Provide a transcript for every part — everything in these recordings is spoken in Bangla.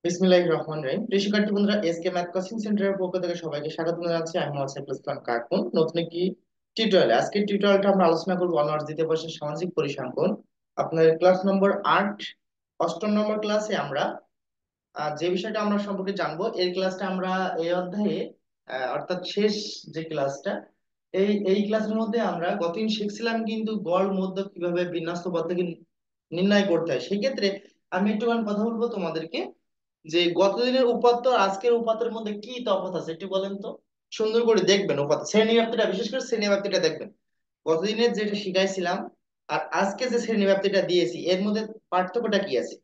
বিসমিল্লাহির রহমানির রহিম। প্রিয় শিক্ষার্থী বন্ধুরা, এসকে ম্যাথ কোচিং সেন্টারের পক্ষ থেকে সবাইকে স্বাগত জানাচ্ছি। আমি মোহাম্মদ সাইফুল ইসলাম কাকুন। নতুন একটি টিউটোরিয়াল, আজকের টিউটোরিয়ালটা আমরা আলোচনা করব অনার্স দ্বিতীয় বর্ষের সামাজিক পরিসংখ্যান। আপনাদের ক্লাস নম্বর 8, অষ্টম নম্বর ক্লাসে আমরা যে বিষয়টা আমরা সম্পর্কে জানবো, এই ক্লাসটা আমরা এই অধ্যায়ে অর্থাৎ শেষ যে ক্লাসটা, এই ক্লাসের মধ্যে আমরা গতদিন শিখছিলাম কিন্তু গড় মধ্য কিভাবে বিন্যস্ত পদ্ধতি নির্ণয় করতে হয়। সেক্ষেত্রে আমি একটুখানি কথা বলবো তোমাদেরকে যে গতদিনের উপাত্ত আর আজকের উপাত্তের মধ্যে কি তফাৎ আছে একটু বলেন তো। সুন্দর করে দেখবেন উপাত্ত শ্রেণী ব্যাপ্তিটা, বিশেষ করে শ্রেণী ব্যাপ্তিটা দেখবেন। গতদিনের যেটা শিখাইছিলাম আর আজকে যে শ্রেণী ব্যাপ্তিটা দিয়েছি এর মধ্যে পার্থক্যটা কি আছে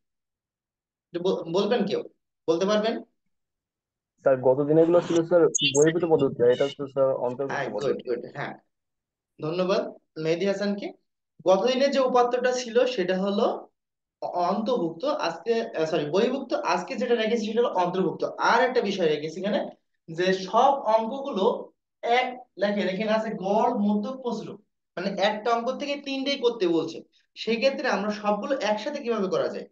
একটু বলবেন, কেউ বলতে পারবেন? স্যার গত দিনেরগুলো ছিল স্যার বহির্ভূত পদ্ধতি, আর এটা হচ্ছে স্যার হ্যাঁ, অন্তর্ভুক্ত গুড পদ্ধতি। গুড, হ্যাঁ। ধন্যবাদ মেহেদী হাসানকে। গতদিনের যে উপাত্তটা ছিল সেটা হলো অন্তর্ভুক্ত, আজকে সরি বহির্ভুক্ত, আজকে যেটা রেখেছি সেটা হলো অন্তর্ভুক্ত। আর একটা বিষয় রেখেছি এখানে, যে সব অঙ্কগুলো এক লেখেন, এখানে আছে গড় মধ্যক প্রচুরক, মানে একটা অঙ্ক থেকে তিনটেই করতে বলছে। সেই ক্ষেত্রে আমরা সবগুলো একসাথে কিভাবে করা যায়।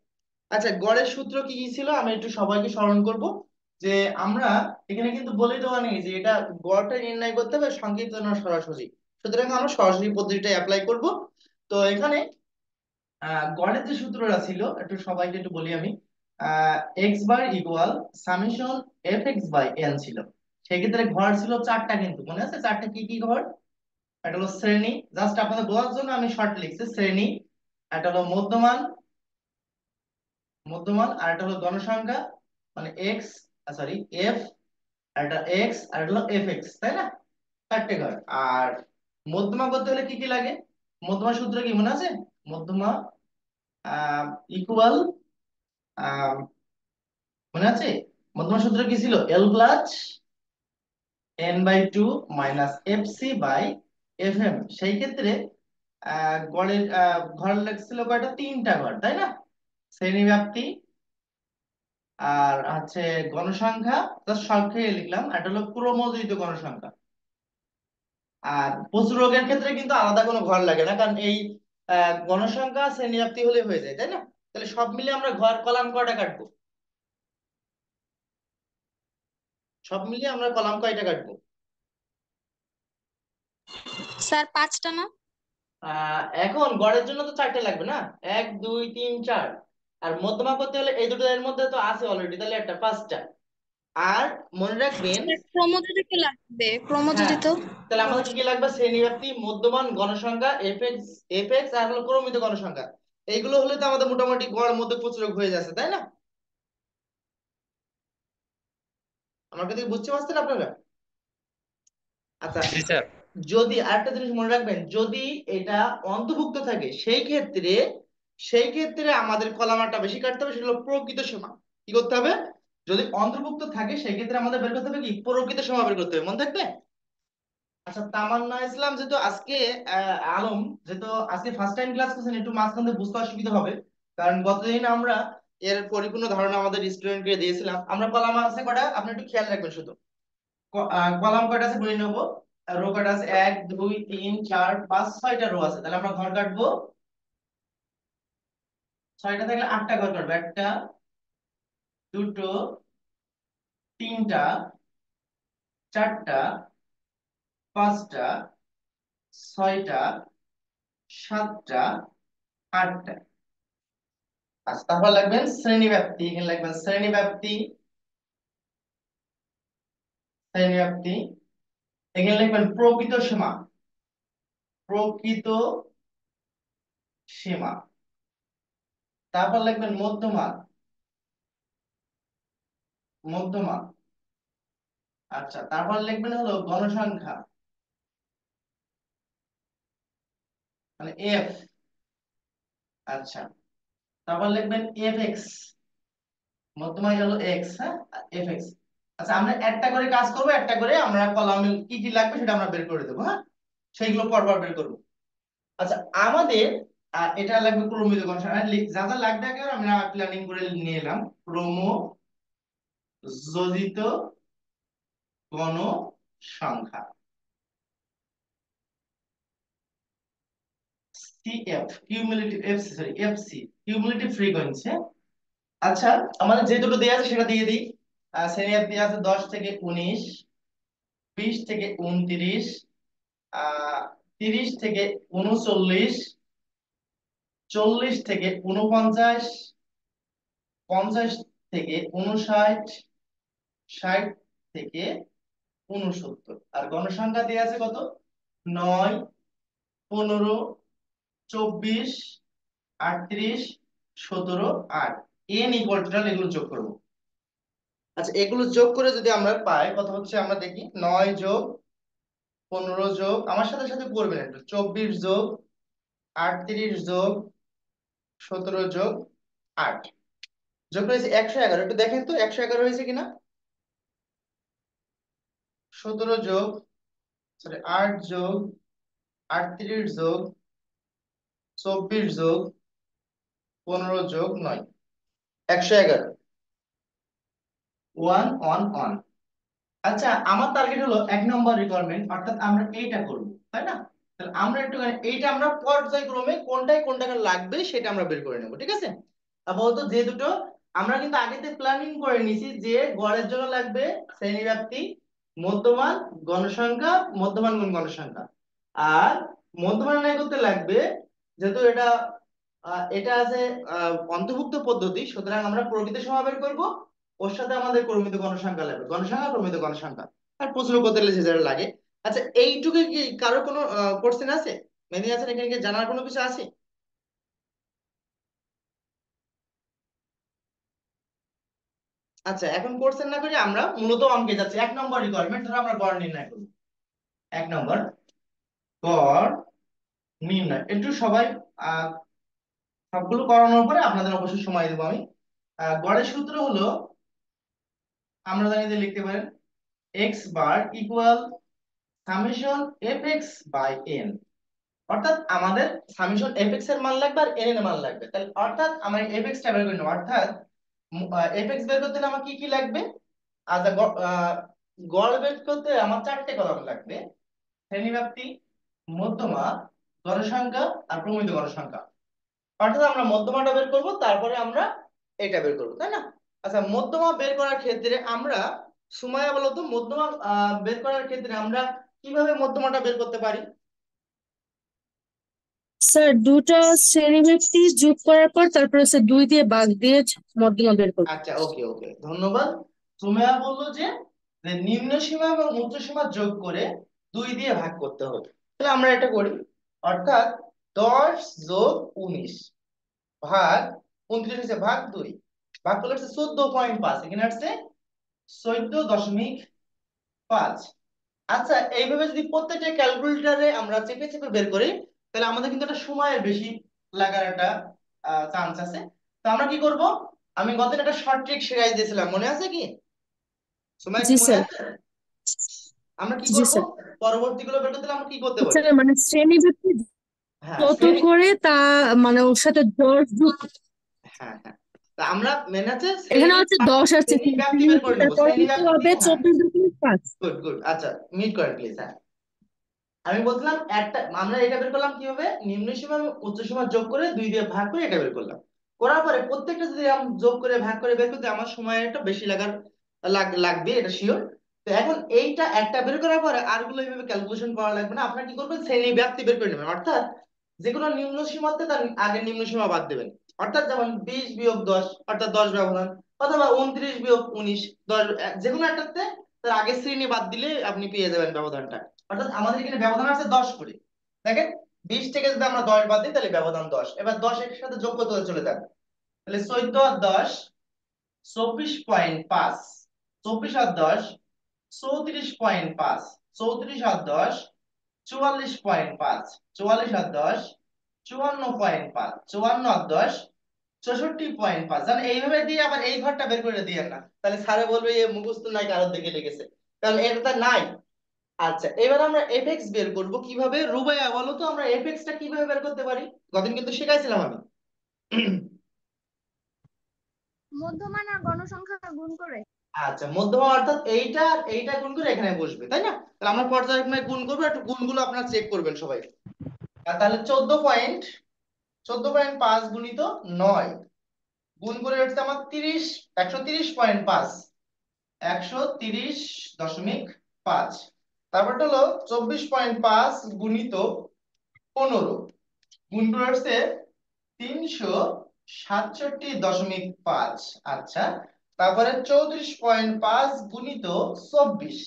আচ্ছা, গড়ের সূত্র কি কি ছিল আমি একটু সবাইকে স্মরণ করব। যে আমরা এখানে কিন্তু বলে দেওয়া নেই যে এটা গড়টা নির্ণয় করতে হবে সংক্ষিপ্ত না সরাসরি, সুতরাং আমরা সরাসরি পদ্ধতিটা অ্যাপ্লাই করব। তো এখানে গড়ের যে সূত্রটা ছিল একটু সবাইকে একটু বলি আমি। X bar equal summation F X by N ছিল। সেক্ষেত্রে ঘর ছিল চারটা, কিন্তু মনে আছে চারটা কি কি ঘর? একটা হলো শ্রেণী, জাস্ট আপনাদের বোঝার জন্য আমি শর্ট লিখছি শ্রেণী। একটা হলো মধ্যমান, আর একটা হলো গণসংখ্যা, মানে এক্স, সরি এফ, আর একটা এক্স, আর একটা হলো এফ এক্স, তাই না? চারটে ঘর। আর মধ্যমা করতে হলে কি কি লাগে? মধ্যমা সূত্র কি মনে আছে? মধ্যমা ইকুয়াল, মনে আছে? মধ্যমা সূত্র কি ছিল? L plus N by two minus F C by F M. সেই ক্ষেত্রে গড়ের ঘর লাগছিল কয়টা? তিনটা ঘর, তাই না? শ্রেণী ব্যাপ্তি, আর হচ্ছে গণসংখ্যা, জাস্ট সংখ্যায় লিখলাম, আর এটা হলো ক্রমযুক্ত গণসংখ্যা। আর প্রচুরকের ক্ষেত্রে কিন্তু আলাদা কোনো ঘর লাগে না, কারণ এই গণসংখ্যা শ্রেণী ব্যাপ্তি হলে হয়ে যায়, তাই না? তাহলে সব মিলে আমরা ঘর কলাম কয়টা কাটবো? সব মিলিয়ে আমরা কলাম কয়টা কাটবো? স্যার পাঁচটা না? এখন গড়ের জন্য তো চারটে লাগবে না? এক, দুই, তিন, চার। আর মধ্যমা করতে হলে এই দুটো এর মধ্যে তো আছে অলরেডি, তাহলে একটা পাঁচটা। আর মনে রাখবেন, স্যার ক্রমযোজিত লাগবে, হ্যাঁ, ক্রমযোজিত। তাহলে আমাদের কি কি লাগবে? শ্রেণীব্যাপ্তি, মধ্যমান, গণসংখ্যা, এফ এক্স আর হলো ক্রমিত গণসংখ্যা। এইগুলো হলে তো আমাদের মোটামুটি গড় মধ্যে প্রচুরক হয়ে যাচ্ছে, তাই না? আমার কথা কি বুঝতে পারছেন আপনারা? আচ্ছা, জি স্যার। যদি আরেকটা জিনিস মনে রাখবেন, যদি এটা অন্তর্ভুক্ত থাকে সেই ক্ষেত্রে আমাদের কলামাটা বেশি কাটতে হবে, সেটা হলো প্রকৃত সীমা। কি করতে হবে? যদি অন্তর্ভুক্ত থাকে সেই ক্ষেত্রে আমাদের বের করতে হবে কি? প্রকৃত সীমা বের করতে হবে, মনে থাকবে? আচ্ছা, তামান্না ইসলাম যেহেতু আজকে আলম যেহেতু আজকে ফার্স্ট টাইম ক্লাস করছেন, একটু মাঝখান দিয়ে বুঝতে অসুবিধা হবে, কারণ গতদিন আমরা এর পরিপূর্ণ ধারণা আমাদের স্টুডেন্টকে দিয়েছিলাম। আমরা কলাম আছে কয়টা আপনি একটু খেয়াল রাখবেন শুধু। কলাম কয়টা আছে গুনে নেবো। রো কয়টা আছে? এক, দুই, তিন, চার, পাঁচ, ছয়টা রো আছে, তাহলে আমরা ঘর কাটবো। ছয়টা থাকলে আটটা ঘর কাটবো। একটা, দুটো, তিনটা, চারটা, পাঁচটা, ছয়টা, সাতটা, আটটা। আচ্ছা, তারপর লাগবেন শ্রেণী ব্যাপ্তি, এখানে লাগবেন শ্রেণী ব্যাপ্তি, এখানে লিখবেন প্রকৃত সীমা, প্রকৃত সীমা। তারপর লিখবেন মধ্যমান, মধ্যমান। আচ্ছা, তারপর লিখবেন হলো গণসংখ্যা, মানে এফ। আচ্ছা, তারপর লিখবেন এফ এক্স, মধ্যমান হলো এক্স, হ্যাঁ, এফ এক্স। আচ্ছা, আমরা একটা করে কাজ করব, একটা করে আমরা কলামে কি কি লাগবে সেটা আমরা বের করে দেবো, হ্যাঁ, সেইগুলো পরপর বের করবো। আচ্ছা, আমাদের এটা লাগবে ক্রমিত গণসংখ্যা, যা যা লাগবে আগে আমরা প্ল্যানিং করে নিয়ে এলাম। ক্রমযোজিত গণসংখ্যা, CF, cumulative F, sorry FC, cumulative frequency. আচ্ছা, আমাদের যে দুটো দেওয়া আছে সেটা দিয়ে দিই। শ্রেণী দেওয়া আছে 10 থেকে 19, 20 থেকে 29, 30 থেকে 39, 40 থেকে 49, 50 থেকে 59, 60 থেকে 69। আর গণসংখ্যা দেওয়া আছে কত? 9, 15, 24, 38, 17, 8। n ইকুয়াল টোটাল এগুলো যোগ করবো। আচ্ছা, এগুলো যোগ করে যদি আমরা পাই কত হচ্ছে, আমরা দেখি। 9 যোগ 15 যোগ, আমার সাথে সাথে করবেন একটু, 24 যোগ 38 যোগ 17 যোগ 8, যোগ করেছে 111। একটু দেখেন তো 111 হয়েছে কিনা। 17 যোগ, সরি 8 যোগ 38 যোগ 24 যোগ 15 যোগ 9, 111। 1 1 1। আচ্ছা, আমার টার্গেট হলো 1 নম্বর রিকোয়ারমেন্ট, অর্থাৎ আমরা এইটা করব, তাই না? তাহলে আমরা একটু এইটা আমরা পর্যায়ক্রমে কোনটায় কোন টাকা লাগবে সেটা আমরা বের করে নেব, ঠিক আছে? আপাতত যে দুটো আমরা কিন্তু আগেতে প্ল্যানিং করে নিছি, যে গড়ের জন্য লাগবে শ্রেণীব্যাপ্তি, মধ্যমান, গণসংখ্যা, মধ্যমান গুণ গণসংখ্যা। আর মধ্যমান নির্ণয় করতে লাগবে, যেহেতু এটা আছে অন্তর্ভুক্ত পদ্ধতি, সুতরাং আমরা প্রকৃত সীমা বের করব, ওর সাথে আমাদের প্রমিত গণসংখ্যা লাগবে, গণসংখ্যা প্রমিত গণসংখ্যা, আর প্রশ্ন করতে গেলে যে যারা লাগে। আচ্ছা, এইটুকু কি কারো কোনো কোশ্চেন আছে? মেনে আছেন এখানে, কি জানার কোনো কিছু আছে? আচ্ছা, এখন কোশ্চেন না করে আমরা মূলত অঙ্কে যাচ্ছি। 1 নম্বর রিকোয়ারমেন্ট ধরো আমরা গড় নির্ণয় করব। 1 নম্বর, গড় নির্ণয়। একটু সবাই আহ সবগুলো করানোর পরে আপনাদের অবশ্যই সময় দেবো আমি। গড়ের সূত্র হলো, আমরা জানি যে লিখতে পারেন X bar equal summation F X by N. অর্থাৎ আমাদের সামেশন এফ এক্স এর মান লাগবে আর এন এর মান লাগবে, তাহলে অর্থাৎ আমার এফ এক্স টা বের করে নেব। অর্থাৎ এফ এক্স বের করতে হলে আমার কি কি লাগবে? আচ্ছা, গড় বের করতে আমার 4টে কলাম লাগবে: শ্রেণীব্যাপ্তি, মধ্যমা, গণসংখ্যা, আর প্রমিত গণসংখ্যা। অর্থাৎ আমরা মধ্যমাটা বের করব, তারপরে আমরা এটা বের করব, তাই না? আচ্ছা, মধ্যমা বের করার ক্ষেত্রে আমরা, সুমাইয়া বলো তো, মধ্যমা বের করার ক্ষেত্রে আমরা কিভাবে মধ্যমাটা বের করতে পারি? স্যার দুটো শ্রেণীব্যাপ্তি যোগ করার পর তারপরে স্যার 2 দিয়ে ভাগ দিয়ে মধ্যমা বের করবো। আচ্ছা, ওকে ওকে, ধন্যবাদ। সুমাইয়া বললো যে যে নিম্ন সীমা এবং উচ্চ সীমা যোগ করে 2 দিয়ে ভাগ করতে হবে। তাহলে আমরা এটা করি। অর্থাৎ 10 যোগ 19 ভাগ 29 হচ্ছে ভাগ 2, ভাগ করলে হচ্ছে 14.5, এখানে আসছে 14.5। আচ্ছা, এইভাবে যদি প্রত্যেকটা ক্যালকুলেটরে আমরা চেপে চেপে বের করি, তাহলে আমাদের কিন্তু একটা সময়ের বেশি লাগার একটা চান্স আছে। তো আমরা কি করব? আমি গতদিন একটা শর্ট ট্রিক শেখাই দিয়েছিলাম, মনে আছে কি? সময় কি জি মনে স্যার। আছে? আমরা কি জি করব? স্যার। পরবর্তী গুলো বের করতে হলে আমরা কি করতে পারি? স্যার মানে শ্রেণীব্যাপ্তি হ্যাঁ, যত শ্রেণী। করে তা মানে ওর সাথে 10 যোগ, হ্যাঁ হ্যাঁ, তা আমরা মেনে আছে এখানে শ্রেণী, হচ্ছে 10 আছে শ্রেণী ব্যাপ্তি বের করে নেবো, তারপরে শ্রেণী দিতে ব্যাপ্তি। হবে হ্যাঁ, 24.5। Good good. আচ্ছা, মিট করেন প্লিজ। হ্যাঁ, আমি বলছিলাম একটা আমরা এটা বের করলাম কিভাবে, নিম্ন সীমা এবং উচ্চ সীমা যোগ করে 2 দিয়ে ভাগ করে এটা বের করলাম। করার পরে প্রত্যেকটা যদি আমি যোগ করে ভাগ করে বের করতে আমার সময় একটা বেশি লাগবে, এটা শিওর। তো এখন এইটা একটা বের করার পরে আরগুলো এইভাবে ক্যালকুলেশন করা লাগবে না, আপনারা কি করবেন, শ্রেণী ব্যাপ্তি বের করে নেবেন। অর্থাৎ যে কোনো নিম্ন সীমাতে তার আগে নিম্ন সীমা বাদ দেবেন। অর্থাৎ যেমন 20 বিয়োগ 10, অর্থাৎ 10 ব্যবধান, অথবা 29 বিয়োগ 19, 10, যে কোনো একটাতে তার আগে শ্রেণী বাদ দিলে আপনি পেয়ে যাবেন ব্যবধানটা। অর্থাৎ আমাদের এখানে ব্যবধান আছে 10 করে। দেখেন, 20 থেকে যদি আমরা 10 বাদ দিই তাহলে ব্যবধান 10। এবার 10 এর সাথে যোগ করতে চলে যাবে, তাহলে 14 আর 10 24.5, 24 আর 10 34.5, 34 আর 10 44.5, 44 আর 10 54.5, 54 আর 10 64.5। জান এইভাবে দিয়ে আবার এই ঘরটা বের করে দিয়ে না, তাহলে স্যারে বলবে এ মুখস্থ নাই, কারোর দিকে লিখেছে, কারণ এটা নাই। আচ্ছা, এবার আমরা এফএক্স বের করব কিভাবে? রুবাইয়া বলো তো, আমরা এফএক্স টা কিভাবে বের করতে পারি? গতদিন কিন্তু শিখাইছিলাম আমি। মধ্যমান আর গণসংখ্যা গুণ করে। আচ্ছা, মধ্যমা অর্থাৎ এইটা আর এইটা গুণ করে এখানে বসবে, তাই না? তাহলে আমরা পর্যায়ক্রমে গুণ করবো, একটু গুণগুলো আপনারা চেক করবেন সবাই। তাহলে 14.5 গুণিত 9, গুণ করে হচ্ছে আমার 130.5, 130.5। তারপরটা হলো 24.5 গুণিত 15, গুণ করে হচ্ছে 367.5। আচ্ছা, তারপরে 34.5 গুণিত 24,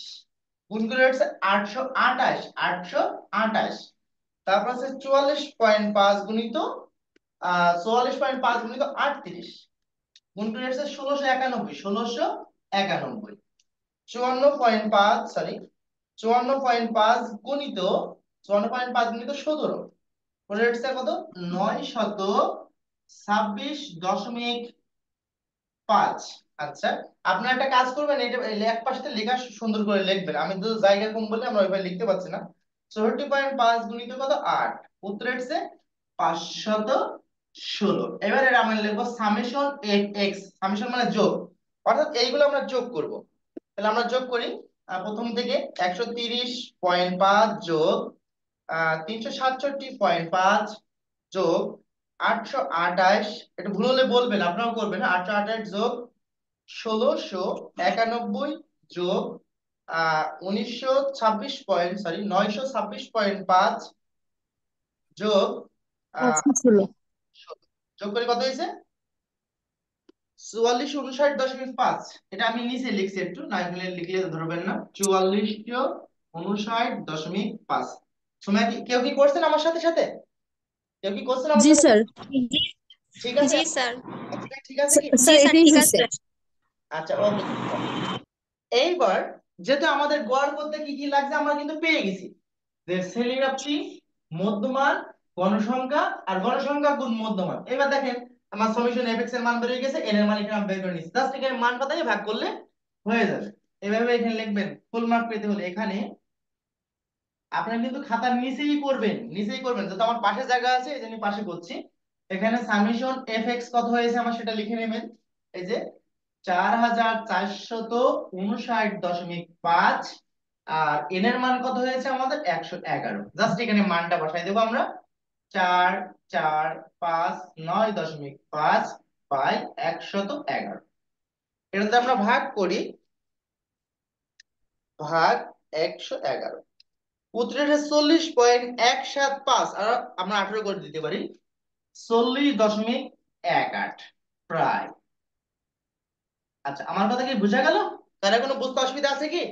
গুণ করে হচ্ছে 828, 828। তারপর হচ্ছে 44.5 গুণিত 44.5 গুণিত 38, গুণ করে হচ্ছে 1691, 1691। 54.5 গুণিত 17, পরে হচ্ছে কত, 926.5। আচ্ছা, আপনারা একটা কাজ করবেন, এটা এক পাশে লেখা সুন্দর করে লিখবেন, আমি তো জায়গা কম বলে আমরা ওইভাবে লিখতে পারছি না। 64.5 গুণিত কত, 8, উত্তর হচ্ছে 516। এবার এটা আমরা লিখবো সামেশন এক্স, সামেশন মানে যোগ, অর্থাৎ এইগুলো আমরা যোগ করব। তাহলে আমরা যোগ করি, প্রথম থেকে 130.5 যোগ 367.5 যোগ 828, এটা ভুল হলে বলবেন, আপনারাও করবেন, 828 যোগ 1691 যোগ 926.5 যোগ আহ 516। যোগ করে কত হয়েছে, 4459.5। এটা আমি নিচে লিখছি, একটু না এখানে লিখলে ধরবেন না। 4459.5। সময় কেউ কি করছেন আমার সাথে সাথে, কেউ কি করছেন আমার জি সাথে? স্যার। ঠিক আছে, জি স্যার। ঠিক আছে কি? জি স্যার স্যার এটাই ঠিক হয়েছে। আছে। আচ্ছা, ওকে। এইবার যেহেতু আমাদের গড় করতে কি কি লাগছে আমরা কিন্তু পেয়ে গেছি, যে শ্রেণীব্যাপ্তি, মধ্যমান, গণসংখ্যা আর গণসংখ্যা গুণ মধ্যমান। এবার দেখেন আমার সমেশন এফএক্স এর মান বের হয়ে গেছে, এন এর মান এখানে আমি বের করে নিচ্ছি, জাস্ট এখানে মান পাতায় ভাগ করলে হয়ে যাবে। এভাবে এখানে লিখবেন। ফুল মার্ক পেতে হলে এখানে আপনারা কিন্তু খাতার নিচেই করবেন যাতে আমার পাশে জায়গা আছে, এই জন্য পাশে করছি। এখানে সামেশন এফএক্স কত হয়েছে আমার সেটা লিখে নেবেন। এই যে 4459.5, আর এন এর মান কত হয়েছে আমাদের 111। জাস্ট এখানে মানটা বসাই দেবো আমরা, 4459.5 বাই 111। এটাতে আমরা ভাগ করি, ভাগ 111, উত্তরে 40.175, আর আমরা 18 করে দিতে পারি, 40.18 প্রায়। আচ্ছা, আমার কথা কি বোঝা গেল? কারো কোনো বুঝতে অসুবিধা আছে কি?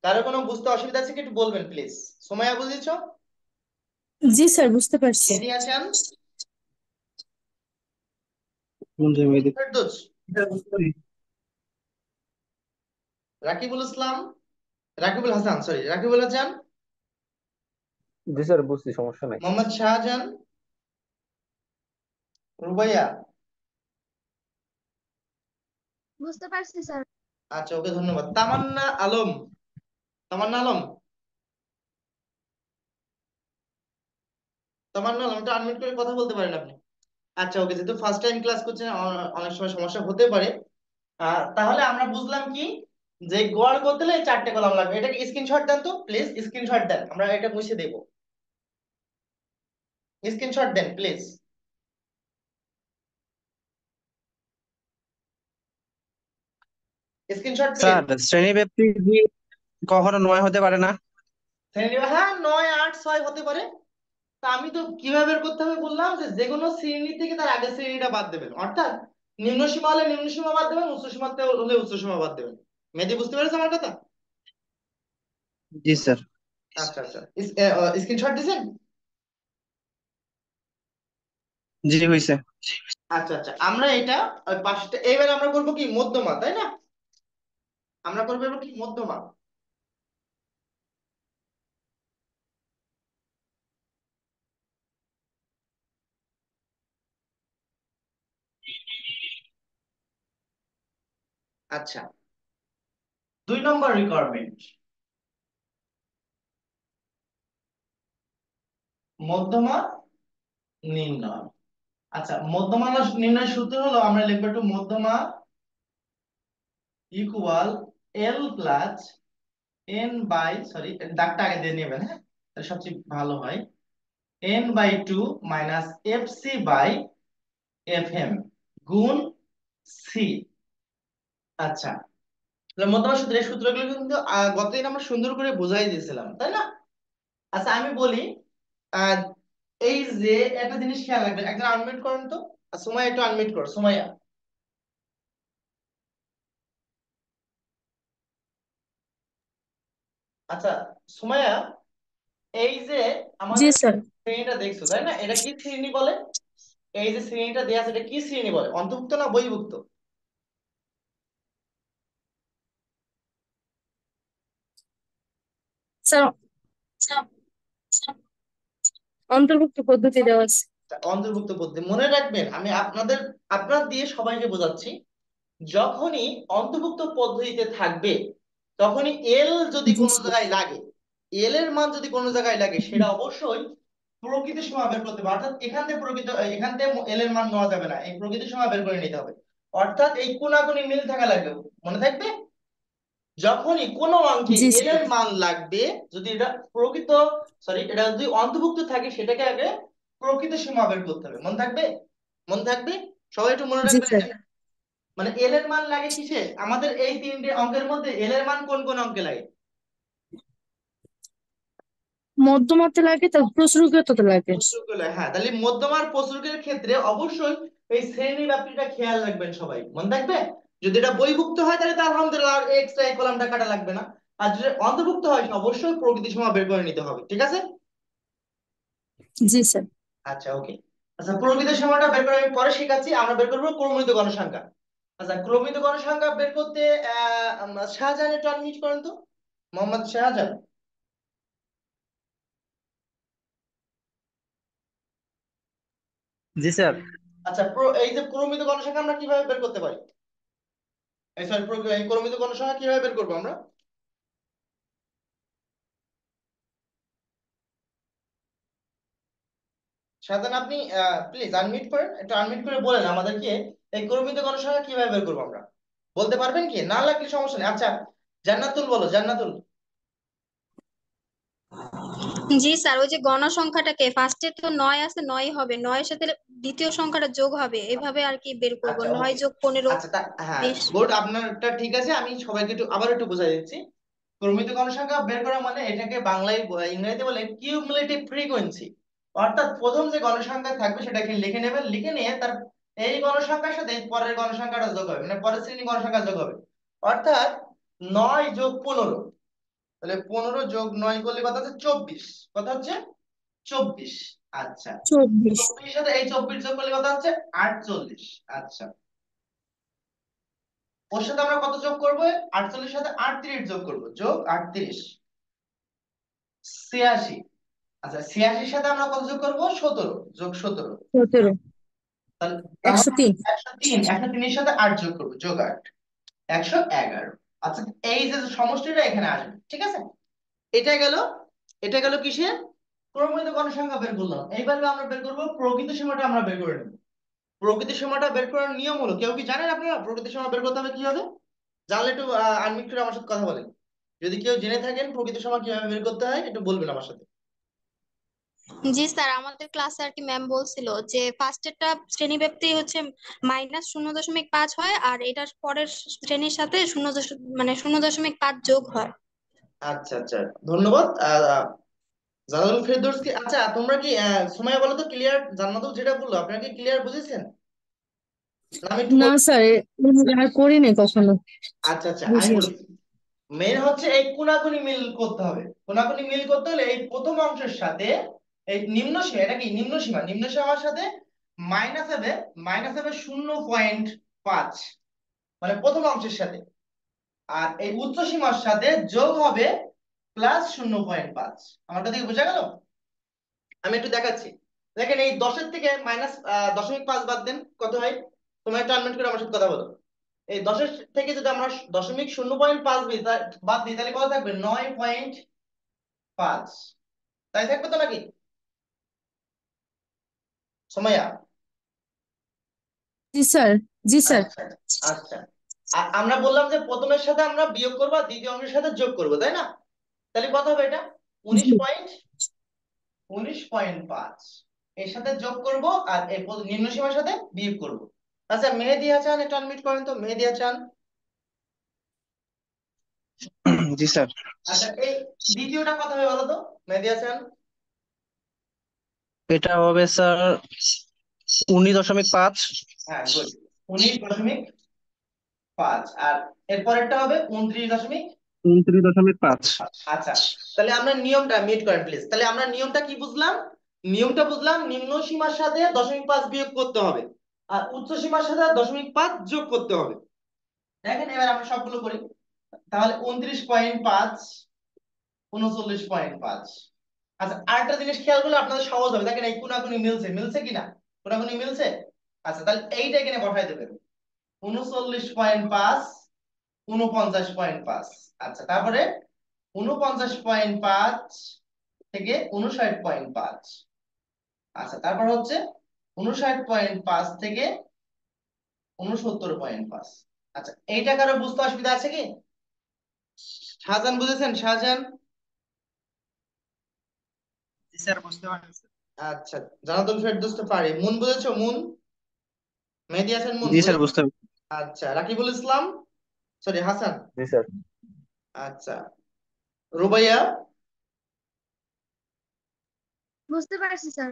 কারো কোনো বুঝতে অসুবিধা আছে কি, একটু বলবেন প্লিজ। সময়া বুঝেছো? জি স্যার, বুঝতে পারছি। মেহেদী হাসান, কোন মেহেদী? ফেরদৌস, রাকিবুল ইসলাম, রাকিবুল হাসান, সরি রাকিবুল হাসান, জি স্যার, বুঝছি, সমস্যা নাই। মোহাম্মদ শাহজাহান, রুবাইয়া। বুঝতে পারছি স্যার। আচ্ছা, ওকে, ধন্যবাদ। তামান্না আলম, তামান্না আলম, তামান্না আলম, একটু আনমিউট করে কথা বলতে পারেন আপনি? আচ্ছা, ওকে, যেহেতু ফার্স্ট টাইম ক্লাস করছেন অনেক সময় সমস্যা হতে পারে। তাহলে আমরা বুঝলাম কি, যে গড় করতে হলে এই 4টে কলাম লাগবে। এটাকে স্ক্রিনশট দেন তো প্লিজ, স্ক্রিনশট দেন, আমরা এটা মুছে দেব। স্ক্রিনশট দেন প্লিজ, স্ক্রিনশট প্লিজ। স্যার শ্রেণীব্যাপ্তি কি কখনো 9 হতে পারে না? হ্যাঁ, 9, 8, 6 হতে পারে। তা আমি তো কিভাবে বের করতে হবে বললাম, যে যে কোনো শ্রেণী থেকে তার আগের শ্রেণীটা বাদ দেবেন, অর্থাৎ নিম্ন সীমা হলে নিম্ন সীমা বাদ দেবেন, উচ্চ সীমাতে হলে উচ্চ সীমা বাদ দেবেন। মেহেদী, বুঝতে পেরেছো আমার কথা? জি স্যার। আচ্ছা আচ্ছা, স্ক্রিনশট দিছেন? জি হয়েছে। আচ্ছা আচ্ছা, আমরা এটা ওই পাঁচটা, এবার আমরা করবো কি মধ্যমা, তাই না? আমরা করবো এবার কি মধ্যমা। আচ্ছা, 2 নম্বর রিকোয়ারমেন্ট, মধ্যমা নির্ণয়। আচ্ছা, মধ্যমা নির্ণয় সূত্র হলো, আমরা লিখবো একটু, মধ্যমা equal L plus N by, sorry দাগটা আগে দিয়ে নেবেন, হ্যাঁ, তাহলে সবচেয়ে ভালো হয়। n/2 minus fc by fm গুণ c। আচ্ছা, তাহলে মধ্যমা সূত্র, এই সূত্রগুলো কিন্তু গতদিন আমরা সুন্দর করে বুঝাই দিয়েছিলাম, তাই না? আচ্ছা আমি বলি, আহ, এই যে একটা জিনিস খেয়াল রাখবেন, একজন আনমিউট করেন তো। সুমাইয়া একটু আনমিউট কর, সুমাইয়া। আচ্ছা সুমাইয়া, এই যে জি আমাদের স্যার। শ্রেণীটা দেখছো তাই না, এটা কি শ্রেণী বলে? এই যে শ্রেণীটা দেওয়া আছে এটা কি শ্রেণী বলে, অন্তর্ভুক্ত না বহির্ভুক্ত? স্যার, অন্তর্ভুক্ত পদ্ধতি দেওয়া আছে। অন্তর্ভুক্ত পদ্ধতি মনে রাখবেন, আমি আপনার দিয়ে সবাইকে বোঝাচ্ছি। যখনই অন্তর্ভুক্ত পদ্ধতিতে থাকবে, তখনই এল যদি জি কোনো স্যার। জায়গায় লাগে, এল এর মান যদি কোনো জায়গায় লাগে, সেটা অবশ্যই প্রকৃত সীমা বের করতে হবে। অর্থাৎ এখান থেকে এল এর মান নেওয়া যাবে না, এই প্রকৃত সীমা বের করে নিতে হবে। অর্থাৎ এই কোনাকুনি মিল থাকা লাগবে, মনে থাকবে। যখনই কোনো অঙ্কে জি এল স্যার। এর মান লাগবে, যদি এটা প্রকৃত, সরি, এটা যদি অন্তর্ভুক্ত থাকে, সেটাকে আগে প্রকৃত সীমা বের করতে হবে, মনে থাকবে। মনে থাকবে, সবাই একটু মনে জি রাখবেন স্যার। এটা। মানে এল এর মান লাগে কিসে, আমাদের এই তিনটে অঙ্কের মধ্যে এল এর মান কোন কোন অঙ্কে লাগে? মধ্যমাতে লাগে, তারপর প্রশ্নগততে লাগে। প্রচুরগুলো, হ্যাঁ, তাহলে মধ্যমার প্রচুরকের ক্ষেত্রে অবশ্যই এই শ্রেণী ব্যাপ্তিটা খেয়াল রাখবেন সবাই, মনে থাকবে। যদি এটা বইভুক্ত হয় তাহলে তো আলহামদুলিল্লাহ, আর এক্সট্রা এই কলামটা কাটা লাগবে না। আর যদি অন্তর্ভুক্ত হয়, অবশ্যই প্রকৃতি সীমা বের করে নিতে হবে, ঠিক আছে? জি স্যার। আচ্ছা ওকে। আচ্ছা, প্রকৃত সীমাটা বের করে আমি পরে শেখাচ্ছি, আমরা বের করবো ক্রমিত গণসংখ্যা। আচ্ছা, ক্রমিত গণসংখ্যা বের করতে শাহজাহান একটু আনমিউট করেন তো, মোহাম্মদ শাহজাহান। জি স্যার। আচ্ছা, এই যে ক্রমিত গণসংখ্যা আমরা কিভাবে বের করতে পারি, এই সরি, এই ক্রমিত গণসংখ্যা কিভাবে বের করবো আমরা? শাহজাহান আপনি প্লিজ আনমিউট করেন, একটু আনমিউট করে বলেন আমাদেরকে এই ক্রমিত গণসংখ্যা কিভাবে বের করবো আমরা, বলতে পারবেন কি? না লাগলে সমস্যা নেই। আচ্ছা, জান্নাতুল বলো, জান্নাতুল। জি স্যার, ওই যে গণসংখ্যাটাকে ফার্স্টে তো 9 আছে, 9 হবে, 9 এর সাথে দ্বিতীয় সংখ্যাটা যোগ হবে, এভাবে আর কি বের করব। আচ্ছা 9 ওকে। যোগ 15 আচ্ছা হ্যাঁ, 20। গুড, আপনারটা ঠিক আছে। আমি সবাইকে আবার একটু বোঝাই দিচ্ছি। ক্রমিত গণসংখ্যা বের করা মানে এটাকে বাংলায় ইংরেজিতে বলে কিউমুলেটিভ ফ্রিকোয়েন্সি। অর্থাৎ প্রথম যে গণসংখ্যা থাকবে সেটাকে লিখে নেবেন, লিখে নিয়ে তার এই গণসংখ্যার সাথে পরের গণসংখ্যাটা যোগ হবে, মানে পরের শ্রেণী গণসংখ্যা যোগ হবে। অর্থাৎ 9 যোগ 15, তাহলে 15 যোগ 9 করলে কত হচ্ছে? 24। কত হচ্ছে? 24। আচ্ছা, 24। 24 সাথে এই 24 যোগ করলে কত হচ্ছে? 48। আচ্ছা, ওর সাথে আমরা কত যোগ করবো? 48 সাথে 38 যোগ করবো, যোগ 38, 86। আচ্ছা, 86 সাথে আমরা কত যোগ করবো? 17, যোগ 17। 17। তাহলে 103। 103, 103 এর সাথে 8 যোগ করবো, যোগ 8, 111। আচ্ছা, এই যে সমষ্টিটা এখানে আসবে, ঠিক আছে? এটা গেল, এটা গেল কিসের? ক্রমিত গণসংখ্যা বের করলাম। এইভাবে আমরা বের করবো প্রকৃত সীমাটা, আমরা বের করে নেব। প্রকৃত সীমাটা বের করার নিয়ম হলো, কেউ কি জানেন আপনারা প্রকৃত সীমা বের করতে হবে কি হবে? জানলে একটু আনমিউট করে আমার সাথে কথা বলেন। যদি কেউ জেনে থাকেন প্রকৃত সীমা কিভাবে বের করতে হয়, একটু বলবেন আমার সাথে। জি স্যার, আমাদের ক্লাসে আর কি ম্যাম বলছিল যে ফার্স্টেরটা শ্রেণী ব্যাপ্তি হচ্ছে -0.5 হয়, আর এটার পরের শ্রেণীর সাথে 0.5 যোগ হয়। আচ্ছা আচ্ছা, ধন্যবাদ জানাতুল ফেরদৌসকে। আচ্ছা তোমরা কি সুমাইয়া বলো তো, ক্লিয়ার? জান্নাতুল যেটা বললো আপনারা কি ক্লিয়ার বুঝেছেন, না আমি একটু না স্যার, আর করিনি কখনো। আচ্ছা আচ্ছা, আমি বুঝিনি। বলি। মেন হচ্ছে এই কোনাকুনি মিল করতে হবে। কোনাকুনি মিল করতে হলে এই প্রথম অংশের সাথে এই নিম্ন সীমা, এটা কি নিম্ন সীমা, নিম্ন সীমার সাথে মাইনাস হবে, মাইনাস হবে 0.5, মানে প্রথম অংশের সাথে। আর এই উচ্চ সীমার সাথে যোগ হবে +0.5। আমার কথা কি বোঝা গেল? আমি একটু দেখাচ্ছি। দেখেন, এই 10-এর থেকে -0.5 বাদ দেন, কত হয়? তোমার একটু আনমিউট করে আমার সাথে কথা বলো। এই 10-এর থেকে যদি আমরা 0.5 বাদ দিই, তাহলে কত থাকবে? 9.5। তাই থাকবে তো নাকি সময়া? জি স্যার। জি স্যার। আচ্ছা আচ্ছা, আমরা বললাম যে প্রথমের সাথে আমরা বিয়োগ করবো আর দ্বিতীয় অংশের সাথে যোগ করবো, তাই না? তাহলে কত হবে এটা? জি। 19.5। 19.5 এর সাথে যোগ করব আর এই নিম্ন সীমার সাথে বিয়োগ করব। আচ্ছা মেহেদী হাসান এটা আনমিউট করেন তো, মেহেদী হাসান। জি স্যার। আচ্ছা এই দ্বিতীয়টা কত হবে বলো তো মেহেদী হাসান? এটা হবে স্যার 19.5। হ্যাঁ গুড, 19.5। আর এর পরেরটা হবে 29.5। 29.5। আচ্ছা তাহলে আমরা নিয়মটা মিট করেন প্লিজ। তাহলে আমরা নিয়মটা কি বুঝলাম? নিয়মটা বুঝলাম নিম্ন সীমার সাথে 0.5 বিয়োগ করতে হবে আর উচ্চ সীমার সাথে 0.5 যোগ করতে হবে। দেখেন এবার আমরা সবগুলো করি। তাহলে 29.5, 39.5। আচ্ছা আরেকটা জিনিস খেয়াল করলে আপনাদের সহজ হবে। দেখেন এই কোনাকুনি মিলছে, মিলছে কিনা? কোনাকুনি মিলছে। আচ্ছা তাহলে এইটা এখানে বসাই দেবেন, 39.5, 49.5। আচ্ছা তারপরে 49.5 থেকে 59.5। আচ্ছা তারপর হচ্ছে 59.5 থেকে 69.5। আচ্ছা এইটা কারো বুঝতে অসুবিধা আছে কি? শাহজাহান বুঝেছেন? শাহজাহান? জি স্যার, বুঝতে পারছি। আচ্ছা জানাতুল ফেরদৌস তো পারে। মুন বুঝেছো? মুন, মেহেদী হাসান মুন জি স্যার, বুঝেছো? বুঝতে পারছি। আচ্ছা রাকিবুল ইসলাম, সরি হাসান। জি স্যার। আচ্ছা রুবাইয়া, বুঝতে পারছি স্যার।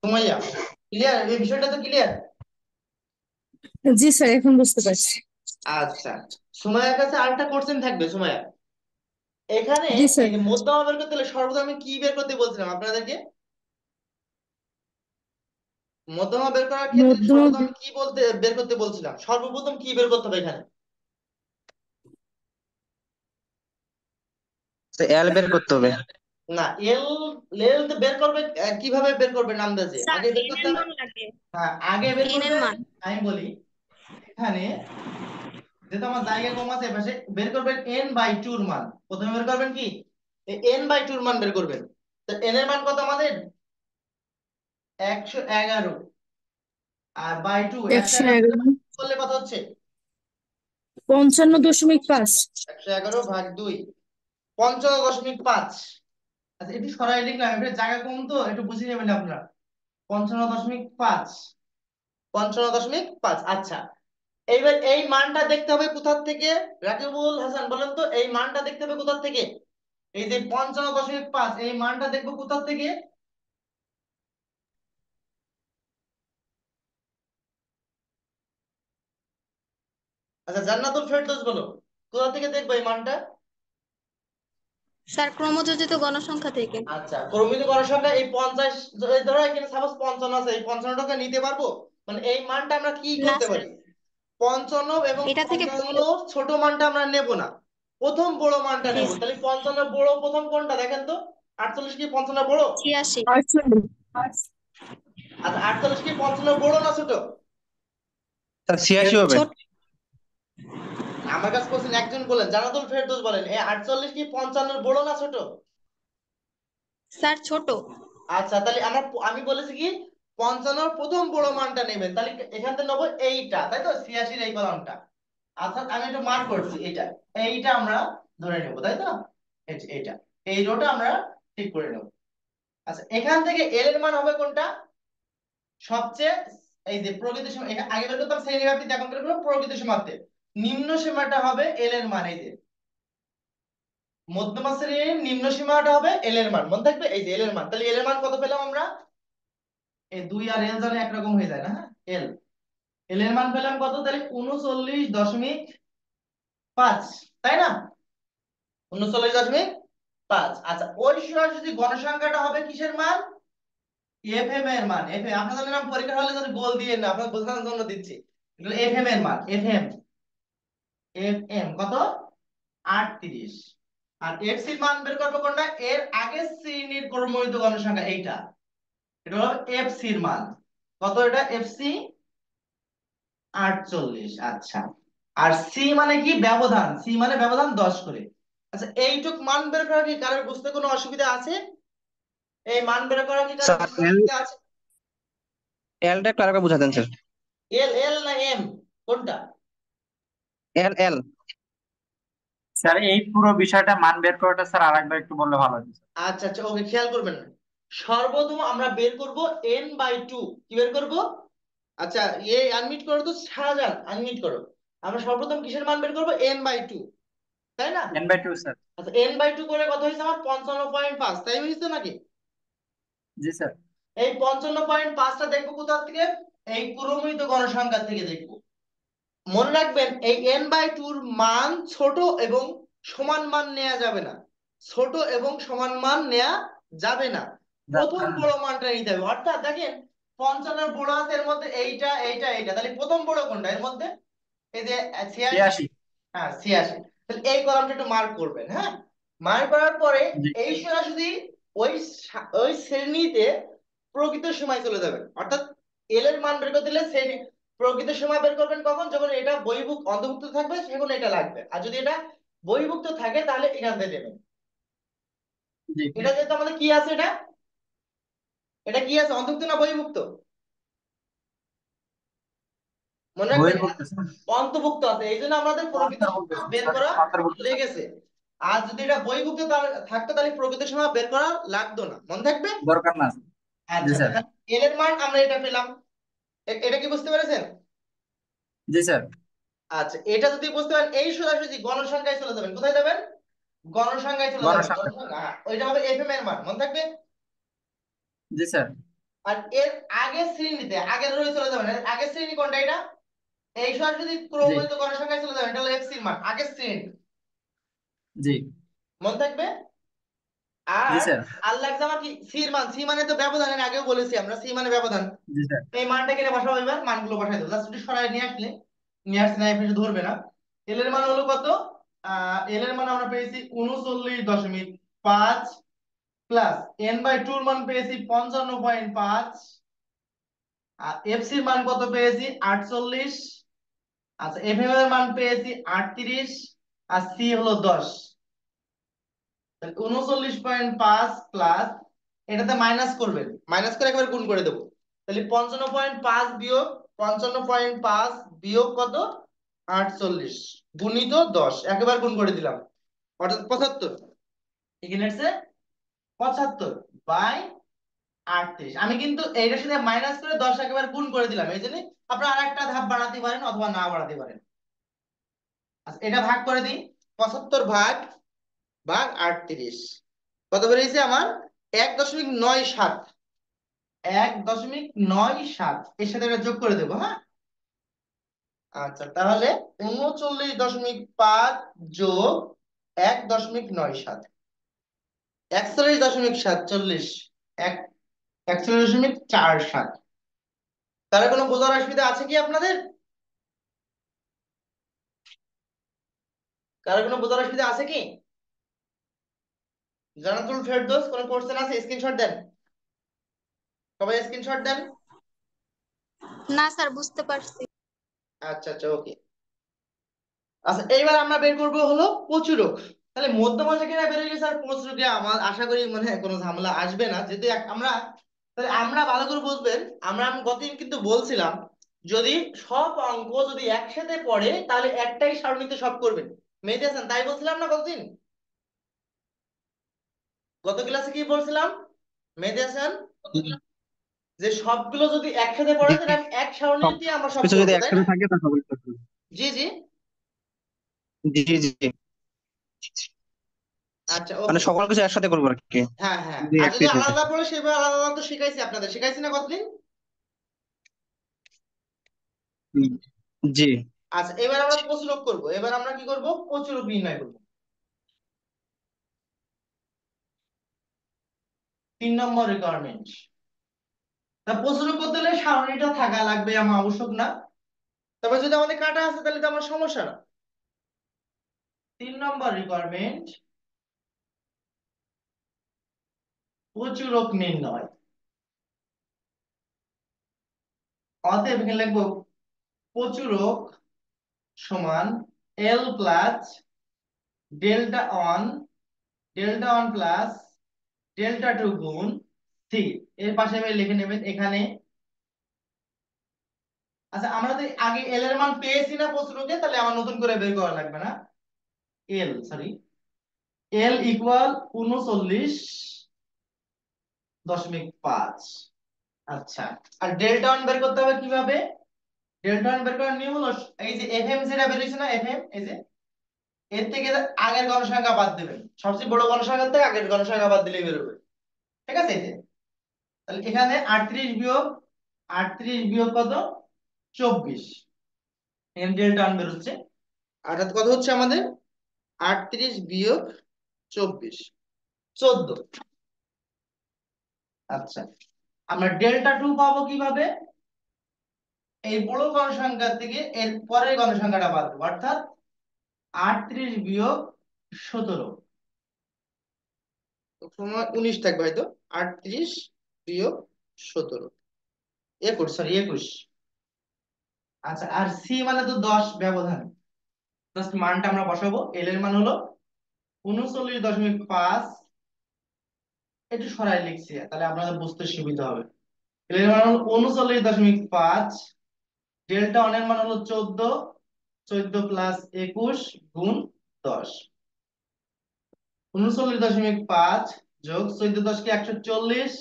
সুমাইয়া, ক্লিয়ার? এই বিষয়টা তো ক্লিয়ার? জি স্যার, এখন বুঝতে পারছি। আচ্ছা সুমাইয়ার কাছে আরেকটা কোশ্চেন থাকবে। সুমাইয়া এখানে জি এই স্যার। যে মধ্যমা বের করতে হলে সর্বপ্রথম আমি কি বের করতে বলছিলাম আপনাদেরকে? মধ্যমা বের করার ক্ষেত্রে মধ্যমা সর্বপ্রথম আমি কি বলতে বের করতে বলছিলাম? সর্বপ্রথম কি বের করতে হবে এখানে? এল বের করতে হবে। না এল, এল তো বের করবে কিভাবে বের করবে আন্দাজে? স্যার আগে বের এন করতে এর হবে। মান লাগে। হ্যাঁ আগে বের এন এর করবে। মান। আমি বলি এখানে যেহেতু আমার জায়গা কম আছে এপাশে, বের করবেন n/2 এর মান। প্রথমে বের করবেন কি n/2 এর মান বের করবেন। তো n এর মান কত আমাদের? 111। আর বাই 2, 111 111, করলে কত হচ্ছে? 55.5। 111/2, 55.5। আচ্ছা একটু সরাই লিখলাম, এবারে জায়গা কম তো একটু বুঝে নেবেন আপনারা। 55.5, 55.5। আচ্ছা এইবার এই মানটা দেখতে হবে কোথা থেকে? রাকিবুল হাসান বলেন তো এই মানটা দেখতে হবে কোথা থেকে? এই যে 55.5 এই মানটা দেখবো কোথা থেকে? আচ্ছা জান্নাতুল ফেরদৌস বলো, কোথা থেকে দেখবো এই মানটা? স্যার ক্রমযোজিত গণসংখ্যা থেকে। আচ্ছা ক্রমিত গণসংখ্যা এই 50, এই ধরো এখানে সাপোজ 55 আছে, এই 55টাকে নিতে পারবো? মানে এই মানটা আমরা কি না করতে স্যার, পারি? 55 এবং এটা থেকে 55 ছোট মানটা আমরা নেব না, প্রথম বড় মানটা জি নেব। তাহলে 55 বড় প্রথম কোনটা দেখেন তো? 48 কি 55 বড়? 86। 48। আচ্ছা 48 কি 55 বড় না ছোট? স্যার 86 হবে। ছোট। আমার কাছে কোশ্চেন একজন বলেন, জানাতুল ফেরদৌস বলেন এই 48 কি 55 বড় না ছোট? স্যার ছোট। আচ্ছা তাহলে আমি বলেছি কি 55 প্রথম বড় মানটা নেবেন। তাহলে এখান থেকে নেবো এইটা, তাই তো 86 এই কলামটা। অর্থাৎ আমি একটু মার্ক করছি এটা, এইটা আমরা ধরে নেব, তাই তো? এইটা, এই রোটা আমরা ঠিক করে নেব। আচ্ছা এখান থেকে এল এর মান হবে কোনটা? সবচেয়ে এই যে প্রকৃত সীমা, আগে বের করতাম শ্রেণীব্যাপ্তিতে, এখন বের করবো প্রকৃত সীমাতে। নিম্ন সীমাটা হবে এল এর মান, এই যে মধ্যমা শ্রেণীর নিম্ন সীমাটা হবে এল এর মান, মনে থাকবে এই যে এল এর মান। তাহলে এল এর মান কত পেলাম আমরা? এই 2 আর এল জানে একরকম হয়ে যায় না? হ্যাঁ এল, এল এর মান পেলাম কত? তাহলে 39.5, তাই না? 39.5। আচ্ছা ওই সরাসরি গণসংখ্যাটা হবে কিসের মান? এফএম এর মান। এফএম আপনাদের নাম পরীক্ষা হলে যদি গোল দিয়ে না, আপনাদের বোঝানোর জন্য দিচ্ছি। এগুলো এফএম এর মান। এফএম, এফএম কত? 38। আর এফসি মান বের করবো কোনটা? এর আগের শ্রেণীর ক্রমযুক্ত গণসংখ্যা এইটা, এটা হলো এফসি এর মান। কত এটা? এফসি 48। আচ্ছা আর সি মানে কি? ব্যবধান। সি মানে ব্যবধান 10 করে। আচ্ছা এইটুক মান বের করা কি কারোর বুঝতে কোনো অসুবিধা আছে? এই মান বের করা কি কারোর স্যার বুঝতে অসুবিধা আছে? এলটা একটু আরেকবার বুঝাতেন স্যার। এল, এল না এম কোনটা? এল এল। স্যার এই পুরো বিষয়টা মান বের করাটা স্যার আরেকবার একটু বললে ভালো হতো স্যার। আচ্ছা আচ্ছা ওকে খেয়াল করবেন। সর্বপ্রথম আমরা বের করব n/2। কি বের করব? আচ্ছা, আনমিট করো তো, শাহজাহান আনমিট করো। আমরা সর্বপ্রথম কিসের মান বের করব? n/2, তাই না? n/2 sir. আচ্ছা, n/2 করে কত হয়েছে আমার? 55.5, তাই হয়েছে নাকি? জি স্যার। এই 55.5টা দেখবো কোথা থেকে? এই ক্রমিত গণসংখ্যা থেকে দেখবো। মনে রাখবেন এই n/2 মান ছোট এবং সমান মান নেওয়া যাবে না। ছোট এবং সমান মান নেওয়া যাবে না, প্রথম বড় মানটা নিতে হবে। অর্থাৎ দেখেন 55 বড় আছে এর মধ্যে, এইটা এইটা এইটা, তাহলে প্রথম বড় কোনটা এর মধ্যে? এই যে 86। 82। হ্যাঁ 86। তাহলে এই কলামটা একটু মার্ক করবেন। হ্যাঁ, মার্ক করার পরে জি এই সোজাসুজি ওই ওই শ্রেণীতে প্রকৃত সময় চলে যাবেন। অর্থাৎ এল এর মান বের করে দিলে শ্রেণী প্রকৃত সময় বের করবেন কখন? যখন এটা বহির্ভুক্ত অন্তর্ভুক্ত থাকবে সেখন এটা লাগবে, আর যদি এটা বহির্ভুক্ত থাকে তাহলে এখান থেকে দেবেন। জি এটা যেহেতু আমাদের কি আছে, এটা এটা কি আছে, অন্তর্ভুক্ত না বহির্ভুক্ত? মনে রাখবেন এটা বহির্ভুক্ত স্যার। অন্তর্ভুক্ত আছে, এই জন্য আমাদের প্রকৃত অন্তর্ভুক্ত সময় বের স্যার, করা অন্তর্ভুক্ত স্যার। লেগেছে। আর যদি এটা বহির্ভুক্ত থাকতো তাহলে প্রকৃত সময় বের করা লাগতো না, মনে থাকবে। দরকার না। জি আচ্ছা, স্যার। তাহলে এল এর মান আমরা এটা পেলাম। এটা কি বুঝতে পেরেছেন? জি স্যার। আচ্ছা, এটা যদি বুঝতে পারেন এই সোজাসুজি গণসংখ্যায় চলে যাবেন। কোথায় যাবেন? গণসংখ্যায় চলে যাবেন। গণসংখ্যা। গণসংখ্যা, হ্যাঁ, ওইটা হবে এফএম এর মান, মনে থাকবে। জি স্যার। আর এর আগের শ্রেণীতে আগের রোয়ে চলে যাবেন। এর আগের শ্রেণী কোনটা? এটা। এই সোজাসুজি জি ক্রমিত গণসংখ্যায় চলে যাবেন, এটা হলো এফসি এর মান, আগের শ্রেণী, জি মনে থাকবে। জি আর স্যার। আর লাগছে আমার কি? সি এর মান। সি মানে তো ব্যবধান, এর আগেও বলেছি আমরা, সি মানে ব্যবধান। জি স্যার। এই মানটা কেটে বসাবো, এবার মানগুলো বসাই দেবো। জাস্ট একটু সরাই নিয়ে আসলে, নিয়ে আসলে না এসে ধরবে না। এল এর মান হলো কত? এল এর মান আমরা পেয়েছি 39.5 প্লাস n/2 এর মান পেয়েছি 55.5, আর এফসি এর মান কত পেয়েছি? 48। আচ্ছা, এফএম এর মান পেয়েছি 38, আর সি হলো 10। 39.5 প্লাস, এটাতে মাইনাস করবেন, মাইনাস করে একবার গুণ করে দেবো। তাহলে 55.5 বিয়োগ 55.5 বিয়োগ কত? 48 গুণিত 10, একবার গুণ করে দিলাম, অর্থাৎ 75। এখানে আছে 75/38। আমি কিন্তু এইটার সাথে মাইনাস করে 10 একেবারে গুণ করে দিলাম, এই জন্য আপনারা আরেকটা ধাপ বাড়াতে পারেন অথবা না বাড়াতে পারেন। আচ্ছা, এটা ভাগ করে দিই। 75 ভাগ ভাগ 38 কত বেরিয়েছে আমার? 1.97। 1.97 এর সাথে এটা যোগ করে দেবো, হ্যাঁ। আচ্ছা, তাহলে 39.5 যোগ 1.97, 41.47, 41.47। তাহলে কোনো বোঝার অসুবিধা আছে কি আপনাদের? কারো কোনো বোঝার অসুবিধা আছে কি? জানাতুল ফেরদৌস, কোনো কোশ্চেন আছে? স্ক্রিনশট দেন, সবাই স্ক্রিনশট দেন। না স্যার, বুঝতে পারছি। আচ্ছা আচ্ছা, ওকে। আচ্ছা, এইবার আমরা বের করবো হলো প্রচুরক। তাহলে মধ্যমা থেকে বের হয়ে গেছে, আর প্রচুরকে আমার আশা করি মনে হয় কোনো ঝামেলা আসবে না, যেহেতু আমরা, তাহলে আমরা ভালো করে বুঝবেন। আমি গতদিন কিন্তু বলছিলাম, যদি সব অঙ্ক যদি একসাথে পড়ে তাহলে একটাই সারণীতে সব করবেন। মেহেদী হাসান, তাই বলছিলাম না গতদিন? গত ক্লাসে কি বলছিলাম মেহেদী হাসান? যে সবগুলো যদি একসাথে পড়ে জি, তাহলে আমি এক সব সারণীতে আমরা সব কিছু যদি করবো, তাই না? একসাথে থাকে তা সবাই করতে হবে। জি জি। জি জি। আচ্ছা, মানে ওকে। সকল কিছু একসাথে করবো আর কি, হ্যাঁ হ্যাঁ, যদি আর এক যদি পেজ আলাদা পড়ে সেভাবে আলাদা আলাদা তো শিখাইছি, আপনাদের শিখাইছি না কতদিন? জি আচ্ছা, এবার আমরা প্রচুরক করব। এবার আমরা কি করব? প্রচুরক নির্ণয় করব। 3 নম্বর রিকোয়ারমেন্ট। তা প্রচুরক করতে হলে সারণীটা থাকা লাগবে, আমার আবশ্যক না। তবে যদি আমাদের কাটা আছে তাহলে তো আমার সমস্যা না। 3 নম্বর রিকোয়ারমেন্ট, প্রচুরক নির্ণয়। অতএব এখানে লিখবো প্রচুরক সমান L plus delta one, delta one plus delta two গুণ সি। এর পাশে এবার লিখে নেবেন এখানে। আচ্ছা, আমরা তো আগে এল এর মান পেয়েছি না প্রচুরকে, তাহলে আমার নতুন করে বের করা লাগবে না। L equal 39 0.5। আচ্ছা, আর ডেল্টা ওয়ান বের করতে হবে কিভাবে? ডেল্টা ওয়ান বের করার নিয়ম হলো, এই যে এফএম যেটা বেরিয়েছে না, এফএম, এই যে এর থেকে আগের গণসংখ্যা বাদ দেবেন, সবচেয়ে বড় গণসংখ্যা থেকে আগের গণসংখ্যা বাদ দিলেই বেরোবে। ঠিক আছে? এই যে তাহলে এখানে 38 বিয়োগ কত, 24, এখানে ডেল্টা ওয়ান বেরোচ্ছে। অর্থাৎ কত হচ্ছে আমাদের, 38 বিয়োগ 24, 14। আচ্ছা, আমরা ডেল্টা টু পাবো কিভাবে? এই বড় গণসংখ্যা থেকে এর পরের গণসংখ্যাটা বাদ দেবো, অর্থাৎ 38 বিয়োগ 17, সময় 19 থাকবে হয়তো। 38 বিয়োগ 17, 21, সরি 21। আচ্ছা, আর সি মানে তো 10 ব্যবধান, জাস্ট মানটা আমরা বসাবো। এল এর মান হলো 39.5, একটু সরাই লিখছি তাহলে আপনাদের বুঝতে সুবিধা হবে। এল এর মান হলো 39.5, ডেল্টা ওয়ান এর মান হলো 14, 14 প্লাস 21 গুণ 10, 39.5 যোগ 14, 10 কে 140,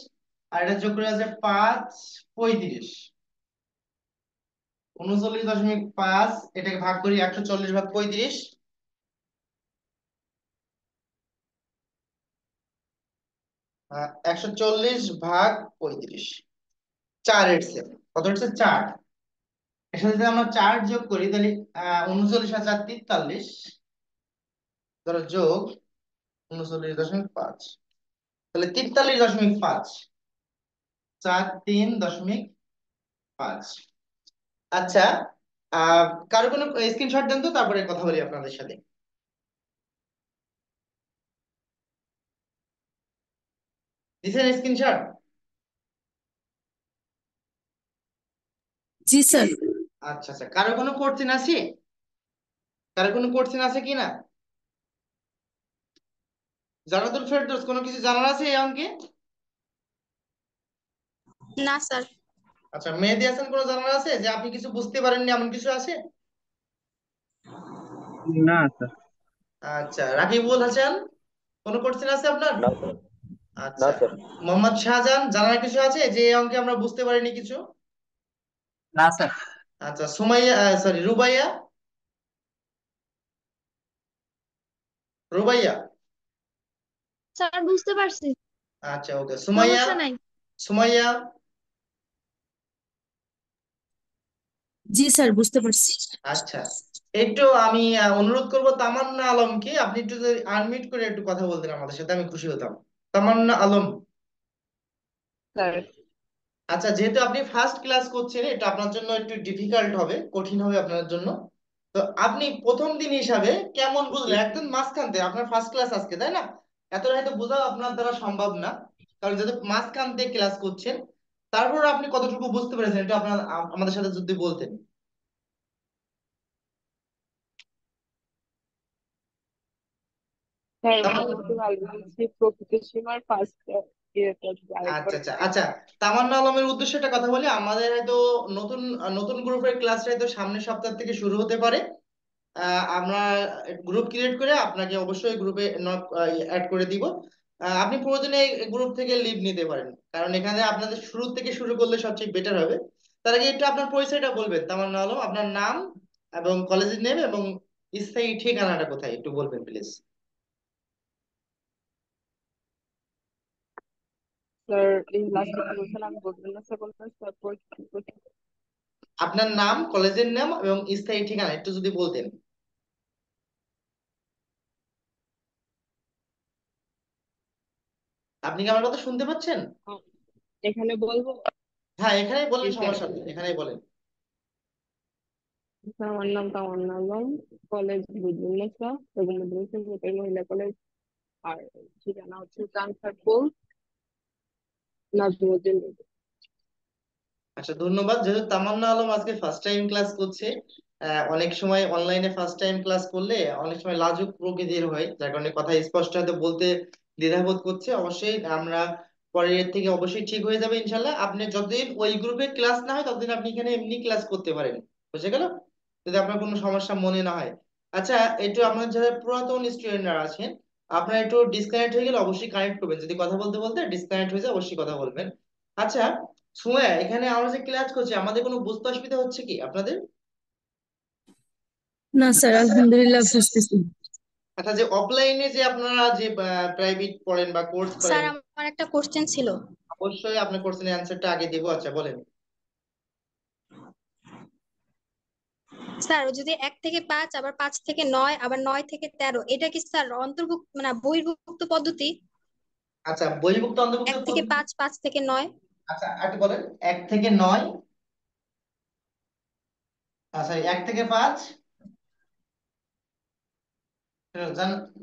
আর এটা যোগ করে আছে 5, 35। 39.5 এটাকে ভাগ করি, 140 ভাগ 35, 140 ভাগ 35, 4 এসছে। কত হচ্ছে? 4। এর সাথে যদি আমরা 4 যোগ করি তাহলে 39,43, ধরো যোগ 39.5, তাহলে 43.5, 43.5। আচ্ছা, কারো কোনো স্ক্রিনশট দেন তো, তারপরে কথা বলি আপনাদের সাথে। দিছেন স্ক্রিনশট? জি স্যার। আচ্ছা আচ্ছা, কারো কোনো কোশ্চেন আছে? কারো কোনো কোশ্চেন আছে কি না? জানাতুল ফেরদৌস, কোনো কিছু জানার আছে এই অঙ্কে? না স্যার। আচ্ছা, মেহেদী হাসান, কোনো জানার আছে যে আপনি কিছু বুঝতে পারেননি এমন কিছু আছে? না স্যার। আচ্ছা, রাকিবুল হাসান, কোনো কোশ্চেন আছে আপনার? না স্যার। না আচ্ছা, স্যার। মোহাম্মদ শাহজাহান, জানার কিছু আছে যে এই অঙ্কে আমরা বুঝতে পারিনি কিছু? না স্যার। আচ্ছা, সুমাইয়া, সরি রুবাইয়া, রুবাইয়া। স্যার বুঝতে পারছি, আচ্ছা, ওকে, সুমাইয়া, সমস্যা নাই। সুমাইয়া। জি স্যার, বুঝতে পারছি। আচ্ছা, একটু আমি অনুরোধ করব তামান্না আলমকে, আপনি একটু যদি আনমিউট করে একটু কথা বলতেন আমাদের সাথে, আমি খুশি হতাম। তামান্না আলম। স্যার। আচ্ছা, যেহেতু আপনি ফার্স্ট ক্লাস করছেন, এটা আপনার জন্য একটু ডিফিকাল্ট হবে, কঠিন হবে আপনার জন্য। তো আপনি প্রথম দিন হিসাবে কেমন বুঝলেন? একদম মাঝখান থেকে, আপনার ফার্স্ট ক্লাস আজকে, তাই না? এতটা হয়তো বোঝা আপনার দ্বারা সম্ভব না, কারণ যেহেতু মাঝখান থেকে ক্লাস করছেন। তারপর আপনি কতটুকু বুঝতে পেরেছেন, এটা আপনার আমাদের সাথে যদি বলতেন। স্যার তামান- মোটামুটি ভালো লাগছে, প্রকৃতির সীমার ফার্স্ট ইয়েটা আচ্ছা আরেকবার আচ্ছা আচ্ছা, তামান্না আলমের উদ্দেশ্যে একটা কথা বলি, আমাদের হয়তো নতুন নতুন গ্রুপের ক্লাসটা হয়তো সামনের সপ্তাহ থেকে শুরু হতে পারে। আমরা গ্রুপ ক্রিয়েট করে আপনাকে অবশ্যই গ্রুপে অ্যাড করে দিব। আপনি প্রয়োজনে গ্রুপ থেকে লিভ নিতে পারেন, কারণ এখানে আপনাদের শুরু থেকে শুরু করলে সবচেয়ে বেটার হবে। তার আগে একটু আপনার পরিচয়টা বলবেন, তামান্না আলম, আপনার নাম এবং কলেজের নেম এবং স্থায়ী ঠিকানাটা কোথায় একটু বলবেন প্লিজ। স্যার এই লাস্টে কি বলছেন আমি বলবেন না স্যার, বলবেন তারপর কি বলছেন? আপনার নাম, কলেজের নাম এবং স্থায়ী ঠিকানা একটু যদি বলতেন। আপনি কি আমার কথা শুনতে পাচ্ছেন? আহ, এখানে বলবো? হ্যাঁ, এখানেই বলেন, জি স্যার। সমস্যা নেই, এখানেই বলেন। স্যার, আমার নাম তামান্না আলম, কলেজ বুদ্ধিমত্তা রবীন্দ্র মহিলা কলেজ, আর ঠিকানা হচ্ছে ট্রান্সফারপুল, নাজমুদ্দিন। আচ্ছা, ধন্যবাদ। যেহেতু তামান্না আলম আজকে ফার্স্ট টাইম ক্লাস করছে, অনেক সময় অনলাইনে ফার্স্ট টাইম ক্লাস করলে অনেক সময় লাজুক প্রকৃতির হয়, যার কারণে কথা স্পষ্ট হয়তো বলতে দ্বিধাবোধ করছে। অবশ্যই আমরা পরের থেকে অবশ্যই ঠিক হয়ে যাবে ইনশাল্লাহ। আপনি যতদিন ওই গ্রুপে ক্লাস না হয় ততদিন আপনি এখানে এমনি ক্লাস করতে পারেন, বুঝে গেল? যদি আপনার কোনো সমস্যা মনে না হয়। আচ্ছা, একটু আপনার যারা পুরাতন স্টুডেন্টরা আছেন, আপনার একটু ডিসকানেক্ট হয়ে গেলে অবশ্যই কানেক্ট করবেন, যদি কথা বলতে বলতে ডিসকানেক্ট হয়ে যায় অবশ্যই কথা বলবেন। আচ্ছা সুমাইয়া, এখানে আমরা যে ক্লাস করছি আমাদের কোনো বুঝতে অসুবিধা হচ্ছে কি আপনাদের? না স্যার, আলহামদুলিল্লাহ বুঝতেছি। আচ্ছা, যে অফলাইনে যে আপনারা যে প্রাইভেট পড়েন বা কোর্স স্যার করেন, আমার একটা কোশ্চেন ছিল। অবশ্যই আপনার কোশ্চেনের অ্যান্সারটা আগে দেবো। আচ্ছা বলেন। স্যার যদি 1 থেকে 5, আবার 5 থেকে 9, আবার 9 থেকে 13, এটা কি স্যার অন্তর্ভুক্ত মানে বহির্ভুক্ত পদ্ধতি? আচ্ছা বহির্ভুক্ত অন্তর্ভুক্ত এক থেকে পদ্ধতি। পাঁচ 5 থেকে 9। আচ্ছা একটু বলেন। 1 থেকে 9, আচ্ছা 1 থেকে 5,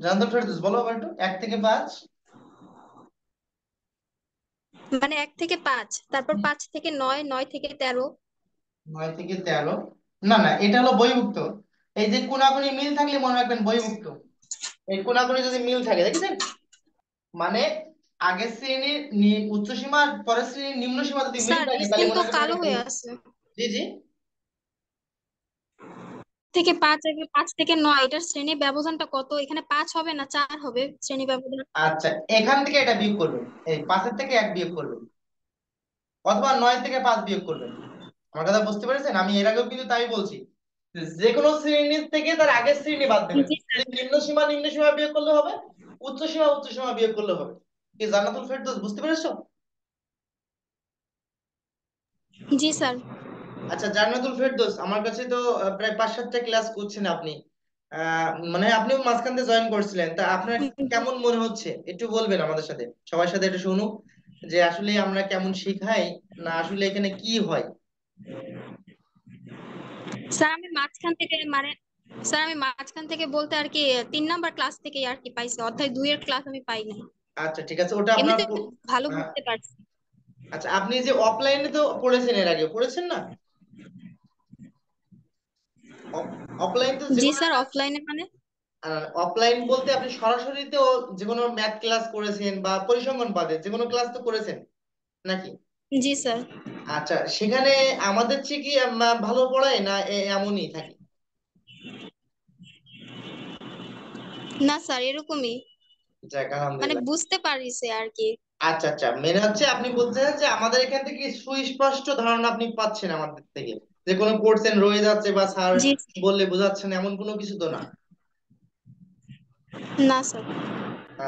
জানতো ফেরদৌস, বলো আবার একটু। 1 থেকে 5, মানে 1 থেকে 5, তারপর 5 থেকে 9, 9 থেকে 13। 9 থেকে 13, না না এটা হলো বহির্ভুক্ত। এই যে কোনাকুনি মিল থাকলে মনে রাখবেন বহির্ভুক্ত। এই কোনাকুনি যদি মিল থাকে দেখেছেন, মানে আগের শ্রেণীর উচ্চ সীমা আর পরের শ্রেণীর নিম্ন সীমা যদি মিল স্যার থাকে তাহলে স্ক্রিন মনে তো রাখবেন কালো এটা হয়ে বহির্ভুক্ত। আছে। জি জি। থেকে 5, 5 থেকে 9, এটার শ্রেণী ব্যবধানটা কত? এখানে 5 হবে না 4 হবে শ্রেণী ব্যবধান? আচ্ছা এখান থেকে এটা বিয়োগ করবেন, এই 5-এর থেকে 1 বিয়োগ করবেন, অথবা 9 থেকে 5 বিয়োগ করবেন। আমার কথা বুঝতে পেরেছেন? আমি এর আগেও কিন্তু তাই বলছি, যে কোনো শ্রেণীর থেকে তার আগের শ্রেণী বাদ দেবেন। জি স্যার। যদি নিম্ন সীমা বিয়োগ করলে হবে, উচ্চ সীমা বিয়োগ করলে হবে। কি জান্নাতুল ফেরদৌস বুঝতে পেরেছো? জি স্যার। আচ্ছা জান্নাতুল ফেরদৌস, আমার কাছে তো প্রায় 5-7টা ক্লাস করছেন আপনি, মানে আপনিও মাঝখান দিয়ে জয়েন করছিলেন, তা আপনার কেমন মনে হচ্ছে একটু বলবেন আমাদের সাথে, সবার সাথে একটু শুনুক, যে আসলে আমরা কেমন শিখাই, না আসলে এখানে কি হয়। স্যার আমি মাঝখান থেকে মানে স্যার আমি মাঝখান থেকে বলতে আর কি 3 নাম্বার ক্লাস থেকে আর কি পাইছি, অধ্যায় 2 এর ক্লাস আমি পাই নাই। আচ্ছা ঠিক আছে, ওটা আপনার এমনিতে ভালো আহ, বুঝতে পারছি। আচ্ছা আপনি যে অফলাইনে তো পড়েছেন, এর আগে পড়েছেন না? অফলাইন তো যে জি কোনো স্যার। একটা, অফলাইনে মানে? অফলাইন বলতে আপনি সরাসরিতেও যে কোনো ম্যাথ ক্লাস করেছেন বা পরিসংখ্যান বাদে যে কোনো ক্লাস তো করেছেন নাকি? জি স্যার। আচ্ছা সেখানে আমাদের চেয়ে কি ভালো পড়ায় না এমনই থাকে? না স্যার এরকমই, যাক মানে আলহামদুলিল্লাহ। বুঝতে পারিছে আর কি। আচ্ছা আচ্ছা, মেনে হচ্ছে আপনি বলতে চাচ্ছেন যে আমাদের এখান থেকে সুস্পষ্ট ধারণা আপনি পাচ্ছেন আমাদের থেকে, যে কোনো কোর্সেন রয়ে যাচ্ছে বা স্যার জি। বললে বোঝাচ্ছেন এমন কোনো কিছু তো না। না স্যার।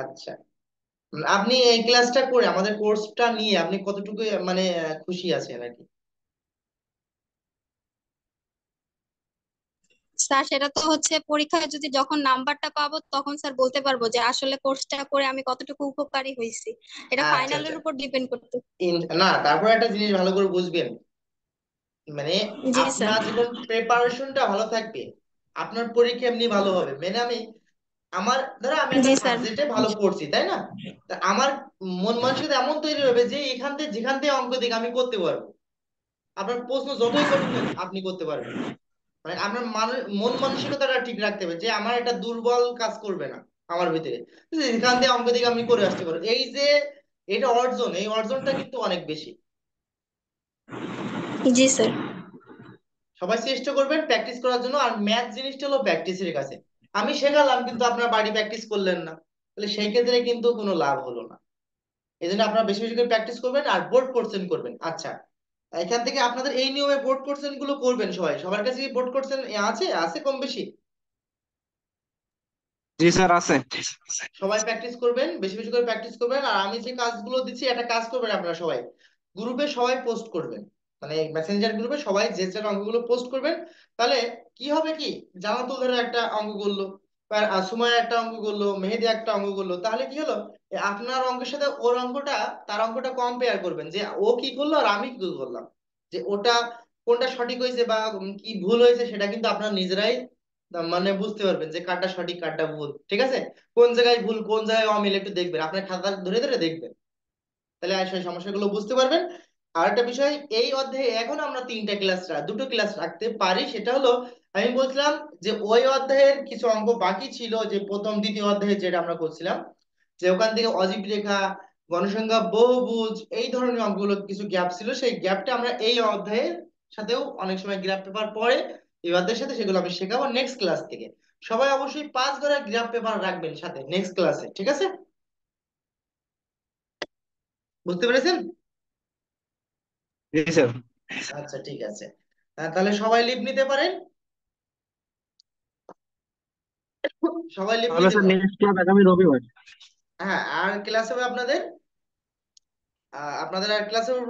আচ্ছা, আপনি এই ক্লাসটা করে আমাদের কোর্সটা নিয়ে আপনি কতটুকু মানে খুশি আছেন আর কি? স্যার সেটা তো হচ্ছে পরীক্ষায় যদি যখন নাম্বারটা পাবো তখন স্যার বলতে পারবো যে আসলে কোর্সটা করে আমি কতটুকু উপকারী হয়েছি। এটা আচ্ছা আচ্ছা। ফাইনালের উপর ডিপেন্ড করতে। না তারপরে একটা জিনিস ভালো করে বুঝবেন, মানে জি স্যার। আপনার যখন প্রেপারেশনটা ভালো থাকবে আপনার পরীক্ষা এমনি ভালো হবে। মানে আমার ধরো আমি একটা জি স্যার। সাবজেক্টে ভালো পড়ছি তাই না, তা আমার মন মানসিকতা এমন তৈরি হবে যে এখান থেকে যেখান থেকে অঙ্ক দিকে আমি করতে পারবো, আপনার প্রশ্ন যতই কঠিন হোক আপনি করতে পারবেন। মানে আপনার মন মানসিকতাটা ঠিক রাখতে হবে যে আমার একটা দুর্বল কাজ করবে না আমার ভিতরে, যেখান থেকে অঙ্ক দিকে আমি করে আসতে পারবো। এই যে এটা অর্জন, এই অর্জনটা কিন্তু অনেক বেশি। জি স্যার। সবাই চেষ্টা করবেন প্র্যাকটিস করার জন্য। আর ম্যাথ জিনিসটা হলো প্র্যাকটিসের কাছে, আমি শেখালাম কিন্তু আপনার বাড়ি প্র্যাকটিস করলেন না, তাহলে সেই ক্ষেত্রে কিন্তু কোনো লাভ হলো না। এই জন্য আপনারা বেশি বেশি করে প্র্যাকটিস করবেন আর বোর্ড কোশ্চেন করবেন। আচ্ছা এখান থেকে আপনাদের এই নিয়মে বোর্ড কোশ্চেন গুলো করবেন সবাই, সবার কাছে কি বোর্ড কোশ্চেন আছে আছে কম বেশি? জি স্যার আছে। সবাই প্র্যাকটিস করবেন, বেশি বেশি করে প্র্যাকটিস করবেন। আর আমি যে কাজগুলো দিচ্ছি একটা কাজ করবেন আপনারা সবাই, গ্রুপে সবাই পোস্ট করবেন, মানে মেসেঞ্জার গ্রুপে সবাই যে যে অঙ্কগুলো পোস্ট করবেন। তাহলে কি হবে কি, জামাতুল ধরে একটা অঙ্ক করলো, বা সুমাইয়া একটা অঙ্ক করলো, মেহেদি একটা অঙ্ক করলো, তাহলে কি হলো, আপনার অঙ্কের সাথে ওর অঙ্কটা, তার অঙ্কটা কম্পেয়ার করবেন যে ও কি করলো আর আমি কি করলাম, যে ওটা কোনটা সঠিক হয়েছে বা কি ভুল হয়েছে সেটা কিন্তু আপনারা নিজেরাই মানে বুঝতে পারবেন যে কারটা সঠিক কারটা ভুল। ঠিক আছে, কোন জায়গায় ভুল কোন জায়গায় অমিল একটু দেখবেন, আপনার খাতা ধরে ধরে দেখবেন, তাহলে সেই সমস্যাগুলো বুঝতে পারবেন। আর একটা বিষয়, এই অধ্যায়ে এখন আমরা 3টা ক্লাস, 2টো ক্লাস রাখতে পারি, সেটা হলো আমি বলছিলাম যে ওই অধ্যায়ের কিছু অঙ্ক বাকি ছিল, যে প্রথম দ্বিতীয় অধ্যায়ে যেটা আমরা করছিলাম, যে ওখান থেকে অজীব রেখা, গণসংখ্যা, বহুভুজ, এই ধরনের অঙ্কগুলো কিছু গ্যাপ ছিল, সেই গ্যাপটা আমরা এই অধ্যায়ের সাথেও অনেক সময় গ্যাপ পেপার পড়ে এই অধ্যায়ের সাথে সেগুলো আমি শেখাবো নেক্সট ক্লাস থেকে। সবাই অবশ্যই 5 করে গ্রাফ পেপার রাখবেন সাথে নেক্সট ক্লাসে, ঠিক আছে? বুঝতে পেরেছেন? জি স্যার। আচ্ছা ঠিক আছে। তাহলে সবাই লিভ নিতে পারেন, সবাই লিভ তাহলে নিতে স্যার পারেন। নেক্সট ক্লাস আগামী রবিবার। হ্যাঁ, আর ক্লাস হবে আপনাদের, আপনাদের আর ক্লাস হবে